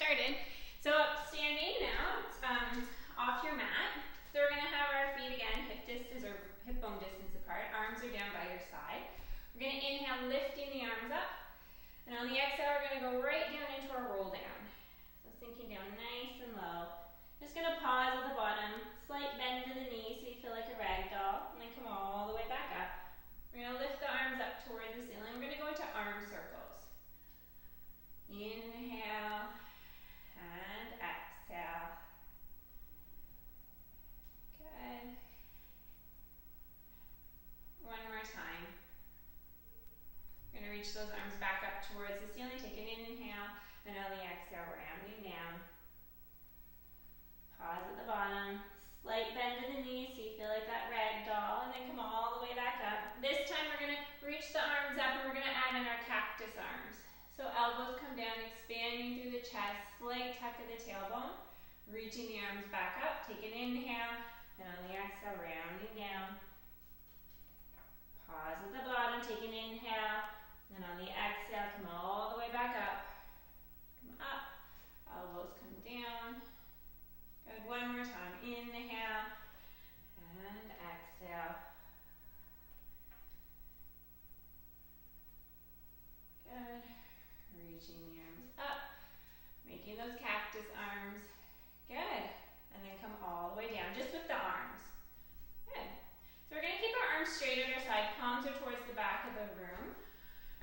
started. So standing now, off your mat. So we're gonna have our feet again, hip distance or hip bone distance apart. Arms are down by your side. We're gonna inhale, lifting the arms up. And on the exhale, we're gonna go right down into our roll down. So sinking down nice and low. Just gonna pause at the bottom, slight bend to the knees so you feel like a rag doll, and then come all the way back up. We're gonna lift the arms up towards the ceiling. We're gonna go into arm circles. Inhale and exhale. Good. One more time. We're gonna reach those arms back up towards the ceiling. Take an inhale, and on the exhale, rounding down. Pause at the bottom. Slight bend to the knees so you feel like that rag doll, and then come all the way back up. This time we're gonna reach the arms up, and we're gonna add in our cactus arms. So elbows come down, expanding through the chest, slight tuck of the tailbone, reaching the arms back up. Take an inhale, and on the exhale, rounding down. Pause at the bottom, take an inhale, and on the exhale, come all the way back up. Come up, elbows come down. Good, one more time. Inhale, and exhale. Good. Reaching the arms up, making those cactus arms. Good. And then come all the way down, just with the arms. Good. So we're going to keep our arms straight at our side, palms are towards the back of the room.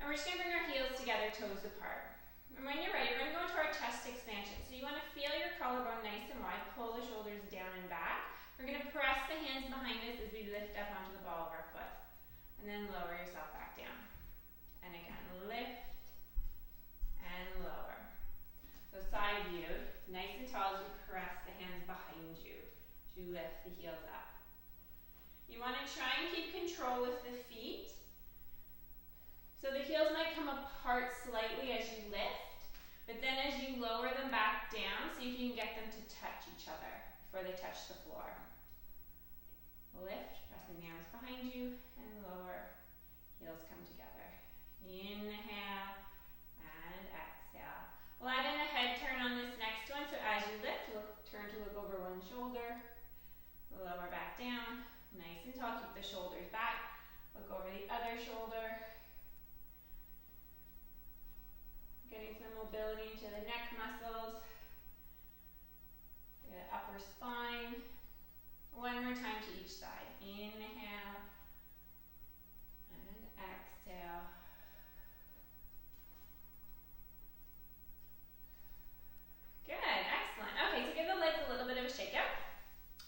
And we're just going to bring our heels together, toes apart. And when you're ready, we're going to go into our chest expansion. So you want to feel your collarbone nice and wide, pull the shoulders down and back. We're going to press the hands behind us as we lift up onto the ball of our foot. And then lower yourself back down. And again, lift and lower. So side view, nice and tall as you press the hands behind you as you lift the heels up. You want to try and keep control with the feet. So the heels might come apart slightly as you lift, but then as you lower them back down, see if you can get them to touch each other before they touch the floor. Lift, pressing the arms behind you, and lower. Heels come together. Inhale and exhale. We'll add in a head turn on this next one, so as you lift, turn to look over one shoulder, lower back down, nice and tall, keep the shoulders back, look over the other shoulder. Getting some mobility into the neck muscles, the upper spine. One more time to each side. Inhale and exhale. Good, excellent. Okay, so give the legs a little bit of a shake out.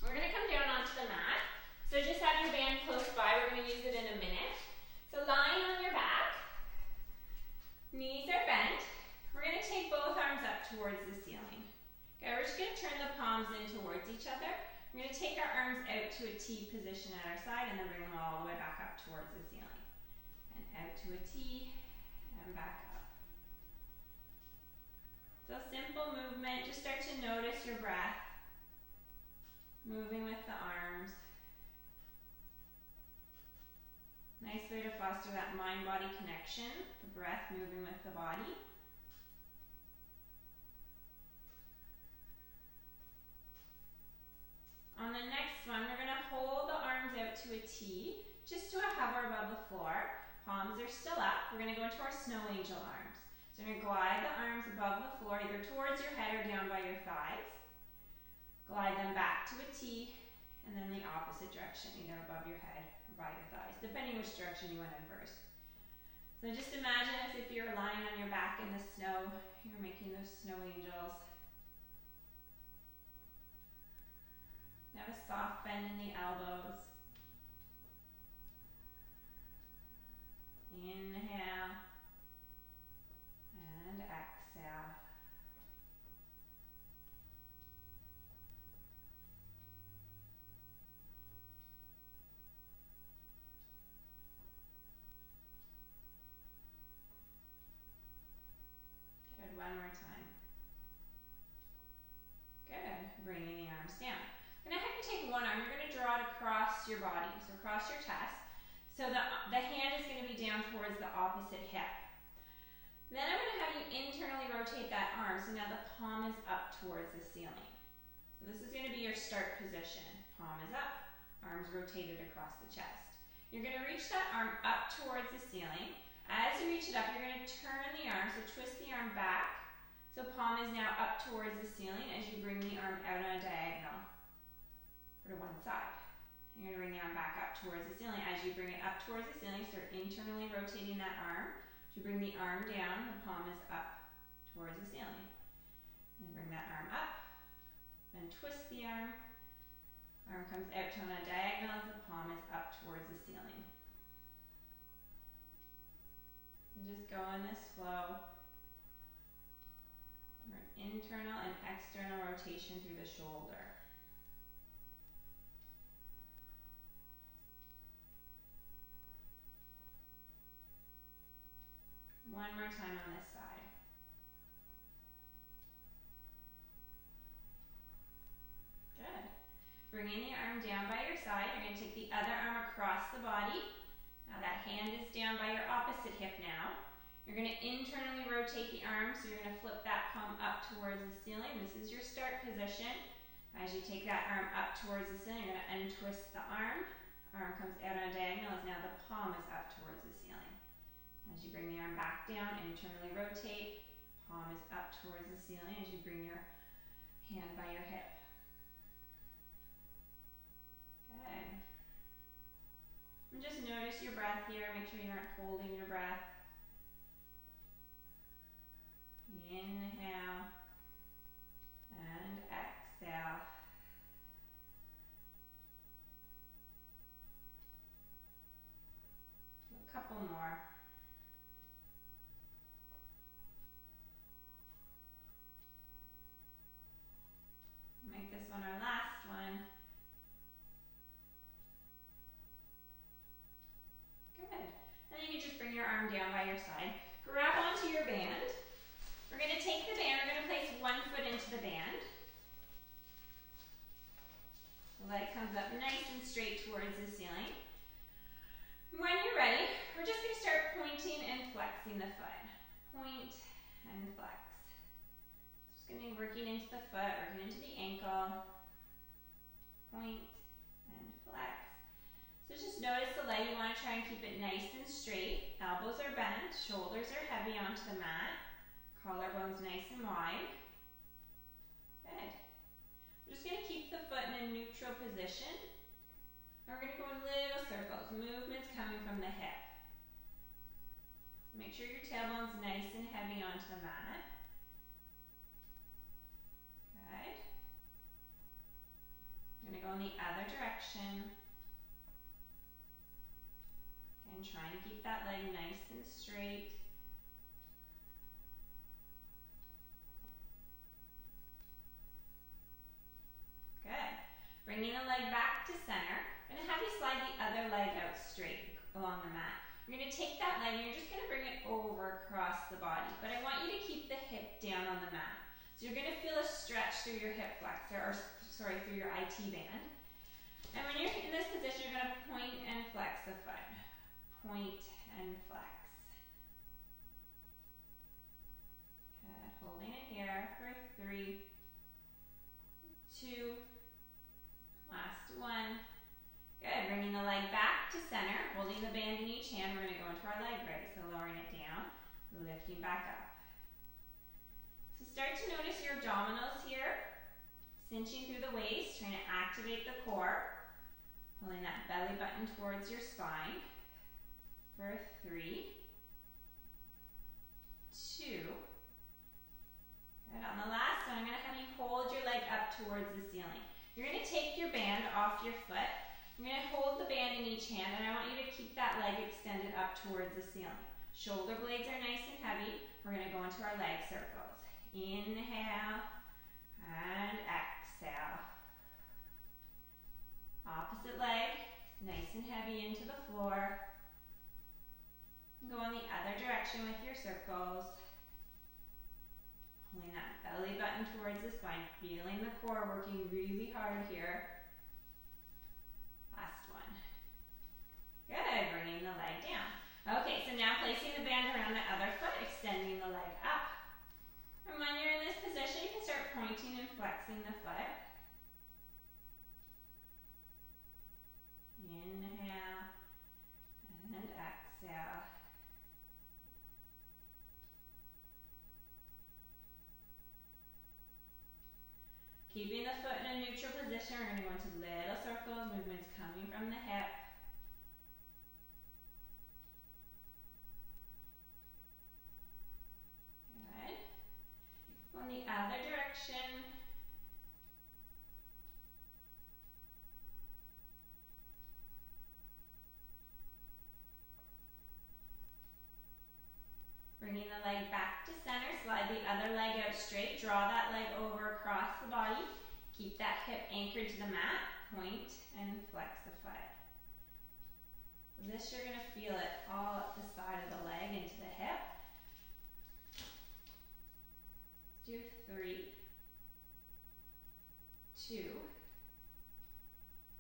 We're going to come down onto the mat. So just have your band close by. We're going to use it in a minute. So lying on your back, knees are bent. We're going to take both arms up towards the ceiling. Okay, we're just going to turn the palms in towards each other. We're going to take our arms out to a T position at our side and then bring them all the way back up towards the ceiling. And out to a T and back up. So simple movement. Just start to notice your breath. Moving with the arms. Nice way to foster that mind-body connection. The breath moving with the body. On the next one, we're going to hold the arms out to a T, just to a hover above the floor. Palms are still up. We're going to go into our snow angel arms. So we're going to glide the arms above the floor, either towards your head or down by your thighs. Glide them back to a T, and then the opposite direction, either above your head or by your thighs, depending which direction you went in first. So just imagine as if you're lying on your back in the snow, you're making those snow angels. Have a soft bend in the elbows. Inhale and exhale. Good, one more time. Good, bringing the arms down. I'm going to have you take one arm, you're going to draw it across your body, so across your chest. So the hand is going to be down towards the opposite hip. Then I'm going to have you internally rotate that arm, so now the palm is up towards the ceiling. So this is going to be your start position. Palm is up, arms rotated across the chest. You're going to reach that arm up towards the ceiling. As you reach it up, you're going to turn the arm, so twist the arm back. So palm is now up towards the ceiling as you bring the arm out on a diagonal or to one side. You're going to bring the arm back up towards the ceiling. As you bring it up towards the ceiling, start internally rotating that arm. As you bring the arm down, the palm is up towards the ceiling. And bring that arm up, then twist the arm. Arm comes out to on a diagonal, the palm is up towards the ceiling. And just go in this flow. Internal and external rotation through the shoulder. One more time on this side. Good. Bringing the arm down by your side, you're going to take the other arm across the body. Now that hand is down by your opposite hip now. You're going to internally rotate the arm, so you're going to flip that palm up towards the ceiling. This is your start position. As you take that arm up towards the ceiling, you're going to untwist the arm. Arm comes out on a diagonal as now the palm is up towards the ceiling. As you bring the arm back down, internally rotate. Palm is up towards the ceiling as you bring your hand by your hip. Good. And just notice your breath here. Make sure you aren't holding your breath. Inhale and exhale. A couple more. Make this one our last one. Good. And then you can just bring your arm down by your side. Grab onto your band. We're going to take the band, we're going to place one foot into the band. The leg comes up nice and straight towards the ceiling. When you're ready, we're just going to start pointing and flexing the foot. Point and flex. Just going to be working into the foot, working into the ankle. Point and flex. So just notice the leg, you want to try and keep it nice and straight. Elbows are bent, shoulders are heavy onto the mat. Collarbones nice and wide. Good. We're just going to keep the foot in a neutral position. And we're going to go in little circles. Movements coming from the hip. Make sure your tailbone's nice and heavy onto the mat. Good. I'm going to go in the other direction. And trying to keep that leg nice and straight. Good. Bringing the leg back to center. I'm going to have you slide the other leg out straight along the mat. You're going to take that leg and you're just going to bring it over across the body. But I want you to keep the hip down on the mat. So you're going to feel a stretch through your hip flexor, or sorry, through your IT band. And when you're in this position, you're going to point and flex the foot. Point and flex. Good. Holding it here for 3, 2, last one. Good. Bringing the leg back to center, holding the band in each hand. We're going to go into our leg raise. So lowering it down, lifting back up. So start to notice your abdominals here, cinching through the waist, trying to activate the core. Pulling that belly button towards your spine for 3, 2. Good. On the last one, I'm going to have you hold your leg up towards the ceiling. You're going to take your band off your foot. You're going to hold the band in each hand, and I want you to keep that leg extended up towards the ceiling. Shoulder blades are nice and heavy. We're going to go into our leg circles. Inhale and exhale. Opposite leg, nice and heavy into the floor. Go in the other direction with your circles. Pulling that belly button towards the spine, feeling the core working really hard here. Last one. Good, bringing the leg down. Okay, so now placing the band around the other foot, extending the leg up. And when you're in this position, you can start pointing and flexing the foot. Inhale and exhale. Keeping the foot in a neutral position, we're going to go into little circles, movements coming from the hip. Good. On the other direction. Bringing the leg back to center, slide the other leg out straight, draw that leg over across the body, keep that hip anchored to the mat, point and flex the foot. This you're going to feel it all up the side of the leg into the hip. Let's do 3, 2,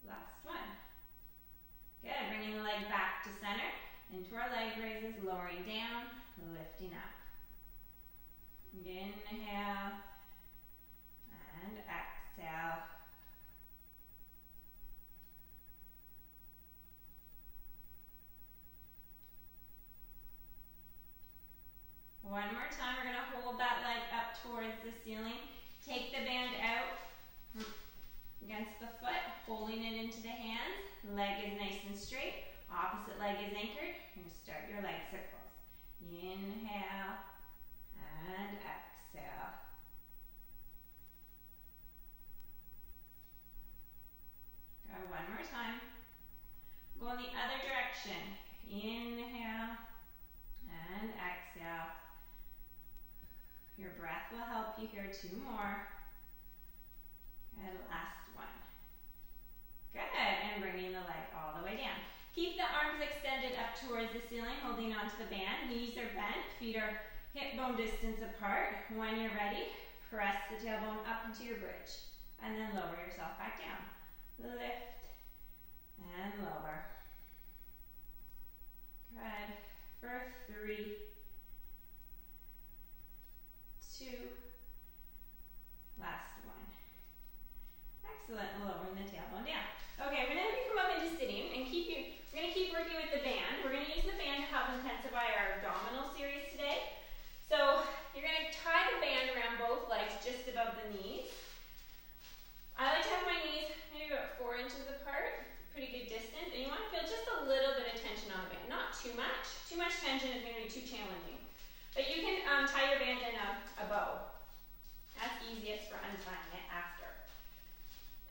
last one. Good, bringing the leg back to center, into our leg raises, lowering down, lifting up. Inhale and exhale. One more time, we're going to hold that leg up towards the ceiling. Take the band out against the foot, holding it into the hands. Leg is nice and straight. Opposite leg is anchored. You're going to start your leg circles. Inhale and exhale. Go one more time. Go in the other direction. Inhale and exhale. Your breath will help you here. 2 more. And last one. Good. And bringing the leg all the way down. Keep the arms extended up towards the ceiling, holding onto the band. Knees are bent, feet are hip bone distance apart. When you're ready, press the tailbone up into your bridge. And then lower yourself back down. Lift and lower. Good. For 3, 2, last one. Excellent. Lowering the tailbone down. Okay, we're going to have you come up into sitting and we're going to keep working with the band. We're going to use the band to help intensify our abdominal series today. So you're going to tie the band around both legs just above the knees. I like to have my knees maybe about 4 inches apart, pretty good distance, and you want to feel just a little bit of tension on the band, not too much. Too much tension is going to be too challenging. But you can tie your band in a bow. That's easiest for untying it after.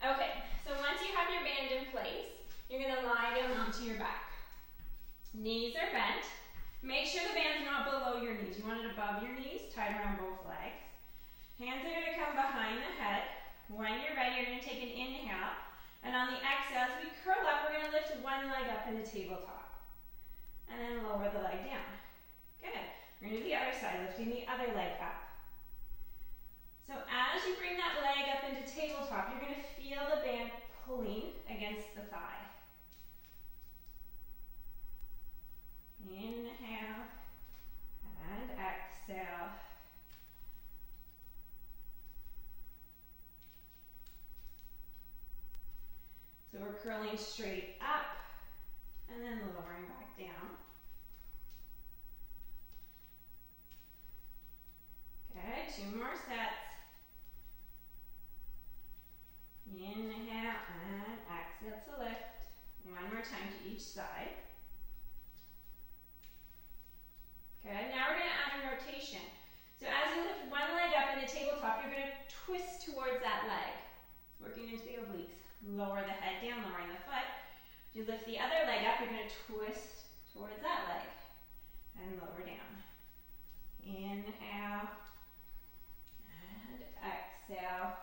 Okay, so once you have your band in place, you're going to lie down onto your back. Knees are bent. Make sure the band's not below your knees. You want it above your knees, tied around both legs. Hands are going to come behind the head. When you're ready, you're going to take an inhale. And on the exhale, as we curl up, we're going to lift one leg up in the tabletop. And then lower the leg down. Good. We're going to do the other side, lifting the other leg up. So as you bring that leg up into tabletop, you're going to feel the band pulling against the thigh. Inhale and exhale. So we're curling straight up and then lowering back down. Okay, 2 more sets. Inhale and exhale to lift. One more time to each side. Good, now we're going to add a rotation. So as you lift one leg up in the tabletop, you're going to twist towards that leg. Working into the obliques. Lower the head down, lowering the foot. If you lift the other leg up, you're going to twist towards that leg. And lower down. Inhale. And exhale.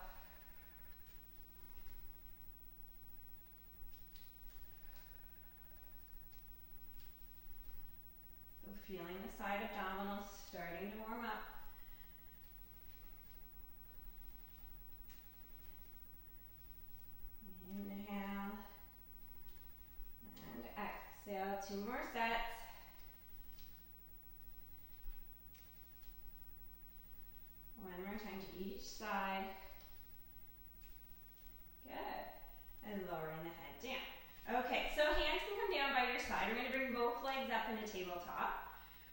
So feeling the side abdominals starting to warm up. Inhale and exhale. 2 more sets.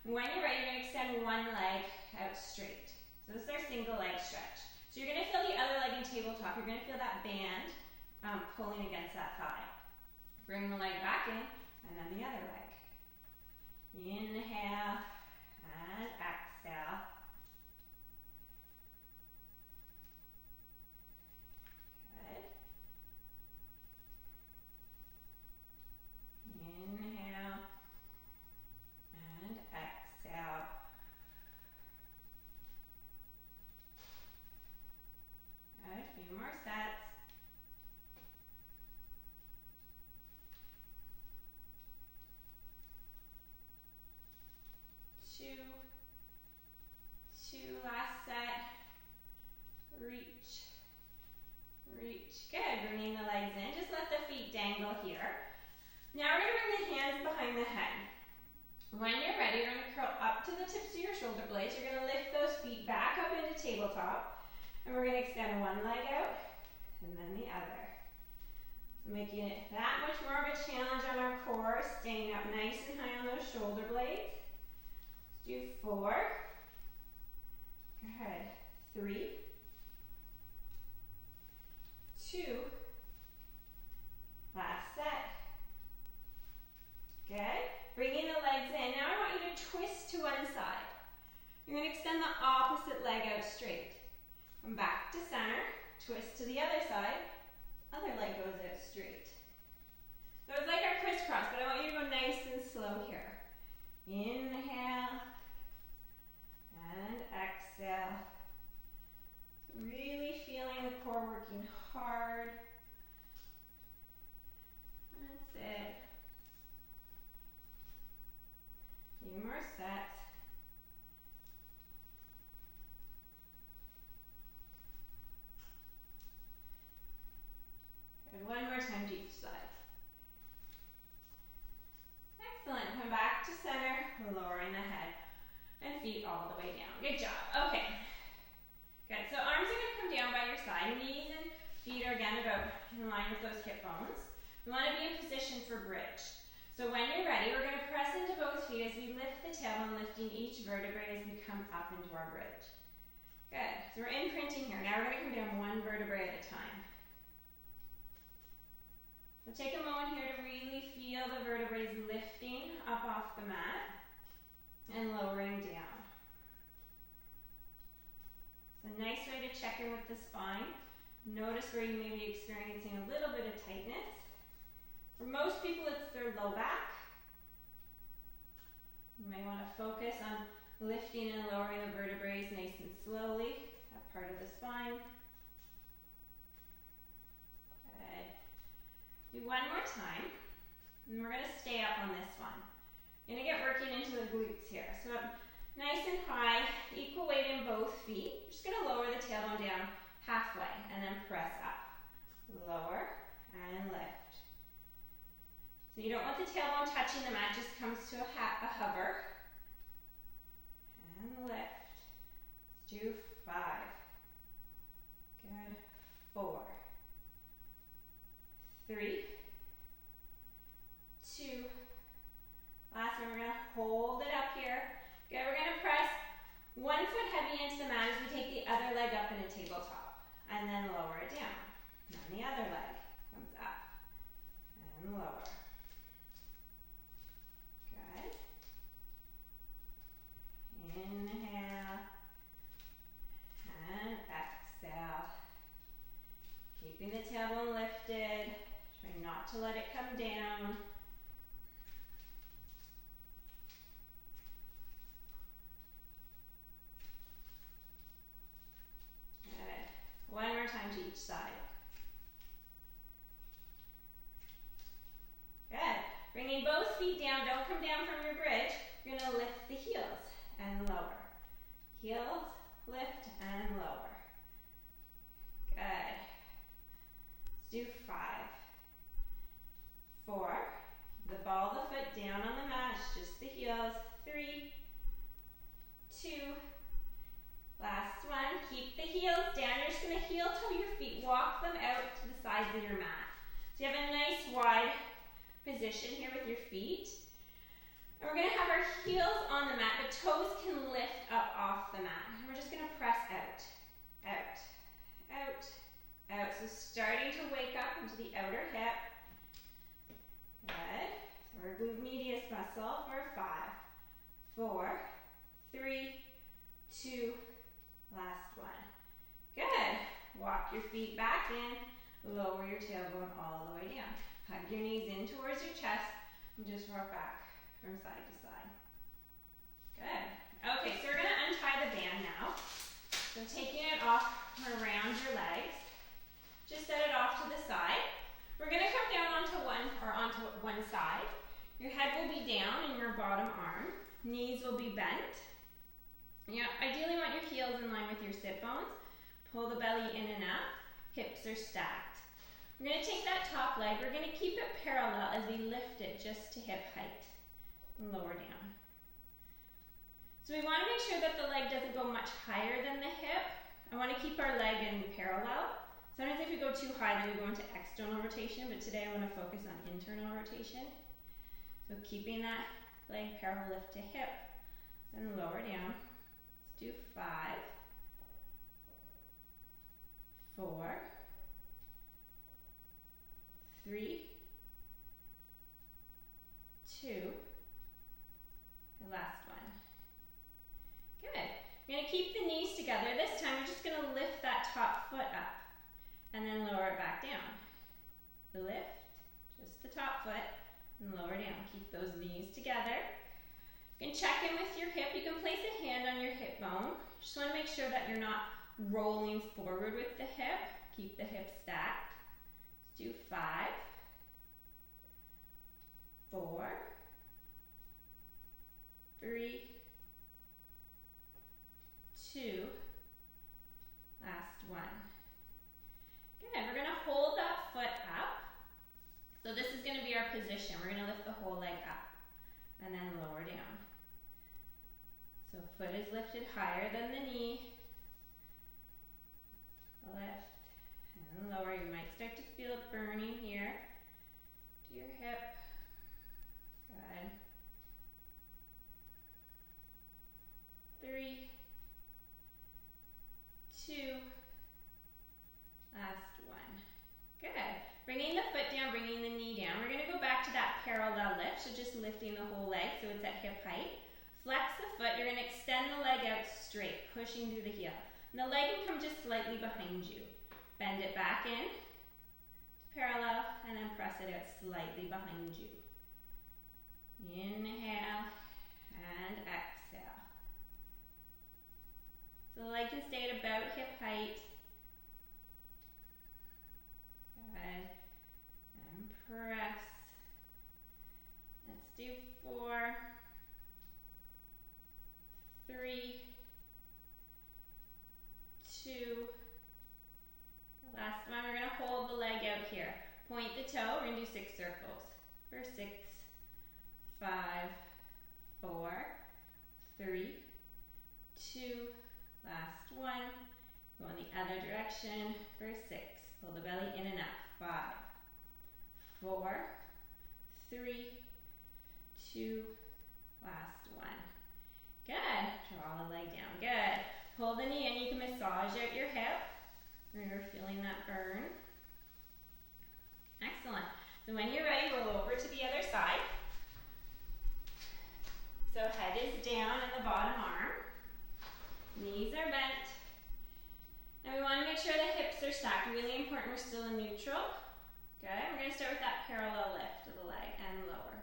When you're ready, you're going to extend one leg out straight. So this is our single leg stretch. So you're going to feel the other leg in tabletop. You're going to feel that band pulling against that thigh. Bring the leg back in, and then the other leg. Inhale and exhale. Good. Inhale and exhale. Good. A few more sets. 2, 2, last set. Reach, reach. Good. Bringing the legs in. Just let the feet dangle here. Now we're going to bring the hands behind the head. When you're ready, you're going to curl up to the tips of your shoulder blades. You're going to lift those feet back up into tabletop. And we're going to extend one leg out and then the other. So making it that much more of a challenge on our core, staying up nice and high on those shoulder blades. Do 4. Good. 3, 2. Last set. Good. Bringing the legs in. Now I want you to twist to one side. You're going to extend the opposite leg out straight. Come back to center. Twist to the other side. Other leg goes out straight. So it's like our crisscross, but I want you to go nice and slow here. Inhale and exhale. So really feeling the core working hard. That's it. A few more sets. Good. One more time to each side. Excellent. Come back to center, lowering the head and feet all the way down. Good job. Okay. Good. So arms are going to come down by your side. Knees and feet are again about in line with those hip bones. We want to be in position for bridge. So when you're ready, we're going to press into both feet as we lift the tailbone, lifting each vertebrae as we come up into our bridge. Good. So we're imprinting here. Now we're going to come down one vertebrae at a time. So take a moment here to really feel the vertebrae lifting up off the mat and lowering down. It's a nice way to check in with the spine. Notice where you may be experiencing a little bit of tightness. For most people, it's their low back. You may want to focus on lifting and lowering the vertebrae nice and slowly, that part of the spine. Do one more time, and we're going to stay up on this one. You're going to get working into the glutes here. So up nice and high, equal weight in both feet. Just going to lower the tailbone down halfway, and then press up. Lower, and lift. So you don't want the tailbone touching the mat, just comes to a hover. And lift. Let's do 5. Good. 4. 3, 2, last one, we're going to hold it up here. Good, we're going to press one foot heavy into the mat as we take the other leg up in a tabletop, and then lower it down. And then the other leg comes up, and lower. Good. Inhale, and exhale. Keeping the tailbone lifted. Try not to let it come down. Good. One more time to each side. Good. Bringing both feet down. Don't come down from your bridge. You're going to lift the heels and lower. Heels, lift, and lower. Good. Let's do 5. 4. The ball of the foot down on the mat, just the heels. 3, 2. Last one. Keep the heels down. You're just going to heel toe your feet. Walk them out to the sides of your mat. So you have a nice wide position here with your feet. And we're gonna have our heels on the mat, but toes can lift up off the mat. And we're just gonna press out, out, out, out. So starting to wake up into the outer hip. Good. So our glute medius muscle for 5, 4, 3, 2, last one. Good. Walk your feet back in, lower your tailbone all the way down. Hug your knees in towards your chest and just rock back from side to side. Good. Okay, so we're gonna untie the band now. So taking it off around your legs, just set it off to the side. We're gonna come down onto one side. Your head will be down in your bottom arm. Knees will be bent. You ideally want your heels in line with your sit bones. Pull the belly in and up. Hips are stacked. We're gonna take that top leg. We're gonna keep it parallel as we lift it just to hip height. And lower down. So we wanna make sure that the leg doesn't go much higher than the hip. I wanna keep our leg in parallel. Sometimes if we go too high, then we go into external rotation, but today I want to focus on internal rotation. So keeping that leg parallel lift to hip, then lower down. Let's do 5, 4, 3, 2, and last one. Good. You're going to keep the knees together. This time we're just going to lift that top foot up. And then lower it back down. Lift, just the top foot, and lower down. Keep those knees together. You can check in with your hip. You can place a hand on your hip bone. Just want to make sure that you're not rolling forward with the hip. Keep the hip stacked. Let's do 5, 4, 3, 2, last one. Good, we're gonna hold that foot up. So this is gonna be our position. We're gonna lift the whole leg up and then lower down. So foot is lifted higher than the knee. Lift and lower. You might start to feel it burning here to your hip. Good. 3, 2, last one. Good. Bringing the foot down, bringing the knee down. We're going to go back to that parallel lift, so just lifting the whole leg so it's at hip height. Flex the foot. You're going to extend the leg out straight, pushing through the heel. And the leg can come just slightly behind you. Bend it back in to parallel, and then press it out slightly behind you. Inhale and exhale. So the leg can stay at about hip height. Good. And press. Let's do 4, 3, 2. The last one, we're going to hold the leg out here. Point the toe. We're going to do 6 circles. For 6, 5, 4, 3, 2. Last one. Go in the other direction for 6. Pull the belly in and up. 5, 4, 3, 2, last one. Good. Draw the leg down. Good. Pull the knee in. You can massage out your hip where you're feeling that burn. Excellent. So when you're ready, roll over to the other side. So head is down in the bottom arm. Knees are bent. And we want to make sure the hips are stacked. Really important, we're still in neutral. Good. We're going to start with that parallel lift of the leg and lower.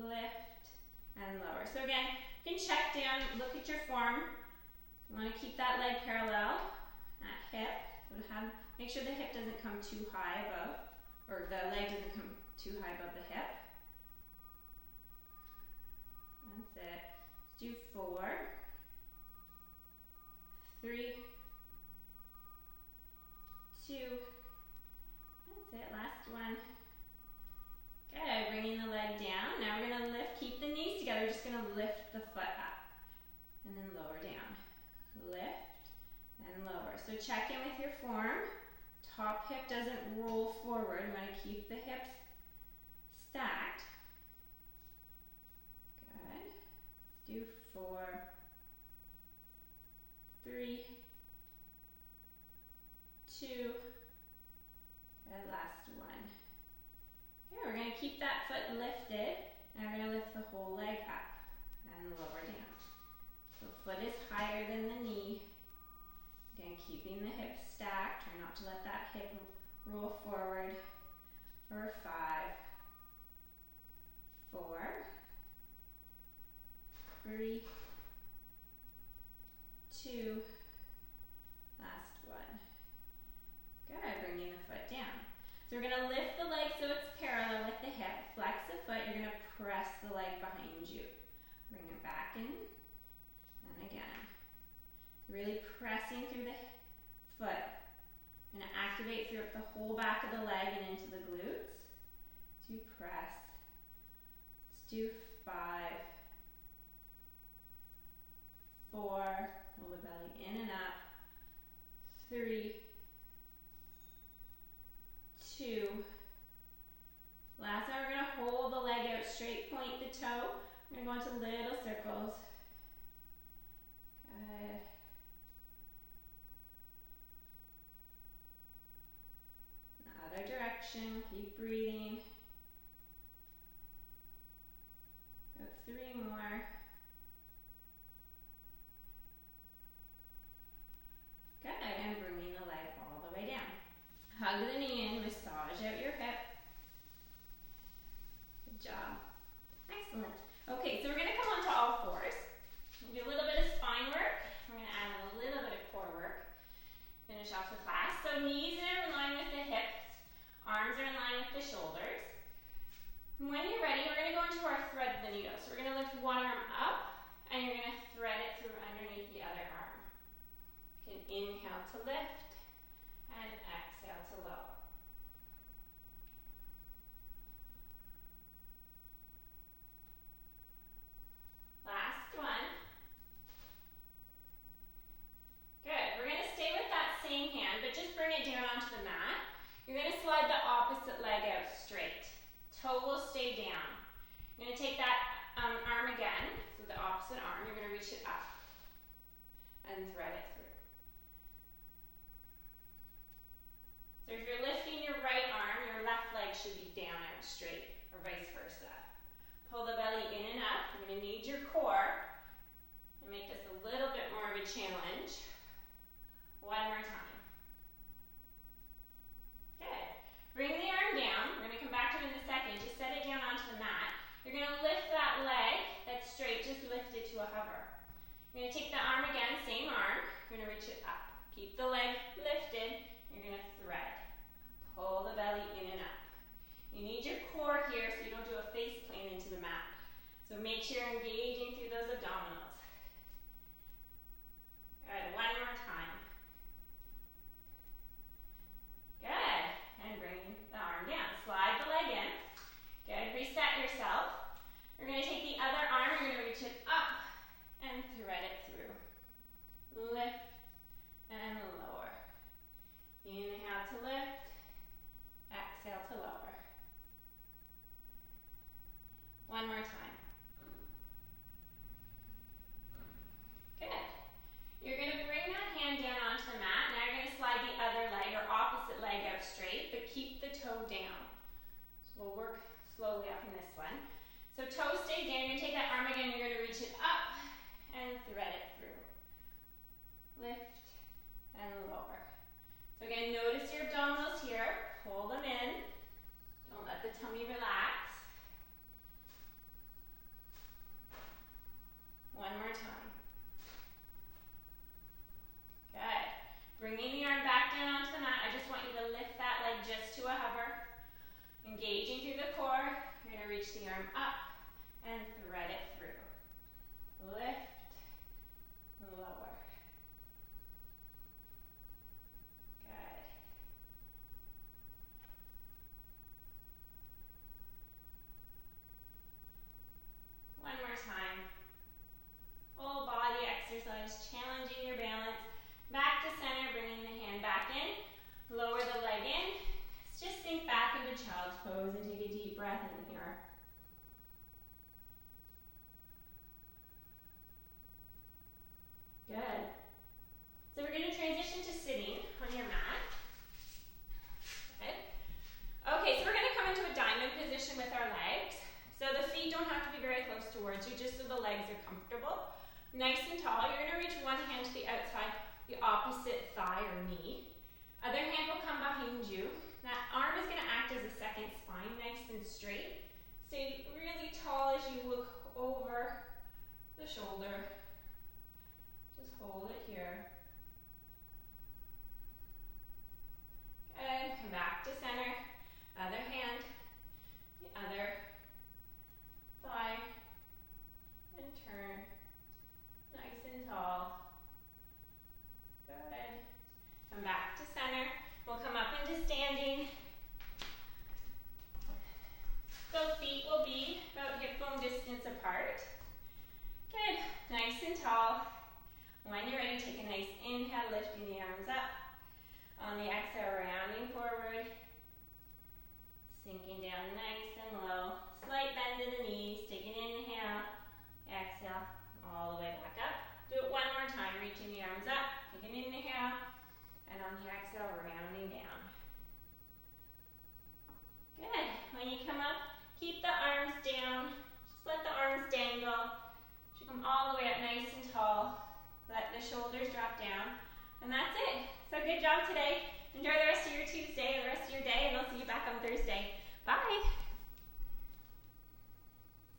Lift and lower. So again, you can check down, look at your form. You want to keep that leg parallel, that hip. So make sure the hip doesn't come too high above, or the leg doesn't come too high above the hip. That's it. Let's do 4, 3, 2. That's it. Last one. Good. Bringing the leg down. Now we're going to lift. Keep the knees together. We're just going to lift the foot up and then lower down. Lift and lower. So check in with your form. Top hip doesn't roll forward. You want to keep the hips stacked. Do 4, 3, 2, and last one. Okay, we're going to keep that foot lifted, and we're going to lift the whole leg up and lower down. So foot is higher than the knee. Again, keeping the hips stacked. Try not to let that hip roll forward for 5, 4, 3, 2, last one. Good, bringing the foot down. So we're going to lift the leg so it's parallel with the hip. Flex the foot, you're going to press the leg behind you. Bring it back in, and again. Really pressing through the foot. I'm going to activate through the whole back of the leg and into the glutes. To press. Let's do 5, 4, pull the belly in and up. 3, 2. Last time we're going to hold the leg out straight, point the toe. We're going to go into little circles. Good. Other direction, keep breathing. About 3 more. Good, and bringing the leg all the way down. Hug the knee in, massage out your hip. Good job. Excellent. Okay, so we're going to come onto all fours. Do a little bit of spine work. We're going to add a little bit of core work. Finish off the class. So knees are in line with the hips. Arms are in line with the shoulders. And when you're ready, we're going to go into our thread the needle. So we're going to lift one arm up, and you're going to thread it through underneath the other arm. You can inhale to lift, and exhale to lower. Last one. Good. We're going to stay with that same hand, but just bring it down onto the mat. You're going to slide the opposite leg out straight. Toe will stay down. You're going to take that arm again, so the opposite arm, you're going to reach it up and thread it through. So if you're lifting your right arm, your left leg should be down out straight, or vice versa. Pull the belly in and up. You're going to need your core and make this a little bit more of a challenge. One more time. Good. Bring the arm down. We're going to come back to it in a second. Just set it down onto the mat. You're going to lift that leg that's straight, just lift it to a hover. You're going to take the arm again, same arm. You're going to reach it up. Keep the leg lifted. You're going to thread. Pull the belly in and up. You need your core here so you don't do a face plant into the mat. So make sure you're engaging through those abdominals. Good. One more time. Good. And bring the arm down. Slide the leg in. Good. Reset yourself. You're going to take the other arm. You're going to reach it up and thread it through. Lift and lower. Inhale to lift. Exhale to lower. One more time. Good. You're going to bring that hand down onto the mat. Now you're going to slide the other leg or opposite leg out straight, but keep the toe down. So we'll work slowly up in this one. So toe stays down. You're going to take that arm again. You're going to reach it up and thread it through. Lift and lower. So again, notice your abdominals here. Pull them in. Don't let the tummy relax. One more time. Good. Bringing the arm back down onto the mat. I just want you to lift that leg just to a hover. Engaging through the core. You're going to reach the arm up and thread it through. Lift, lower. Good. One more time. Full body exercise, challenging your balance. Back to center, bringing the hand back in. Lower the leg in. Just sink back into child's pose and take a deep breath in here. the shoulder. Just hold it here. Good. Come back to center. Other hand, the other thigh, and turn. Nice and tall. Good. Come back to center. We'll come up into standing. Both feet will be about hip bone distance apart. Good. Nice and tall. When you're ready, take a nice inhale, lifting the arms up. On the exhale, rounding forward. Sinking down nice and low. Slight bend in the knees. Take an inhale. Exhale. All the way back up. Do it one more time. Reaching the arms up. Take an inhale. And on the exhale, rounding down. Good. When you come up, keep the arms down. Just let the arms dangle. You come all the way up nice and tall. Let the shoulders drop down. And that's it. So good job today. Enjoy the rest of your Tuesday, the rest of your day, and I'll see you back on Thursday. Bye.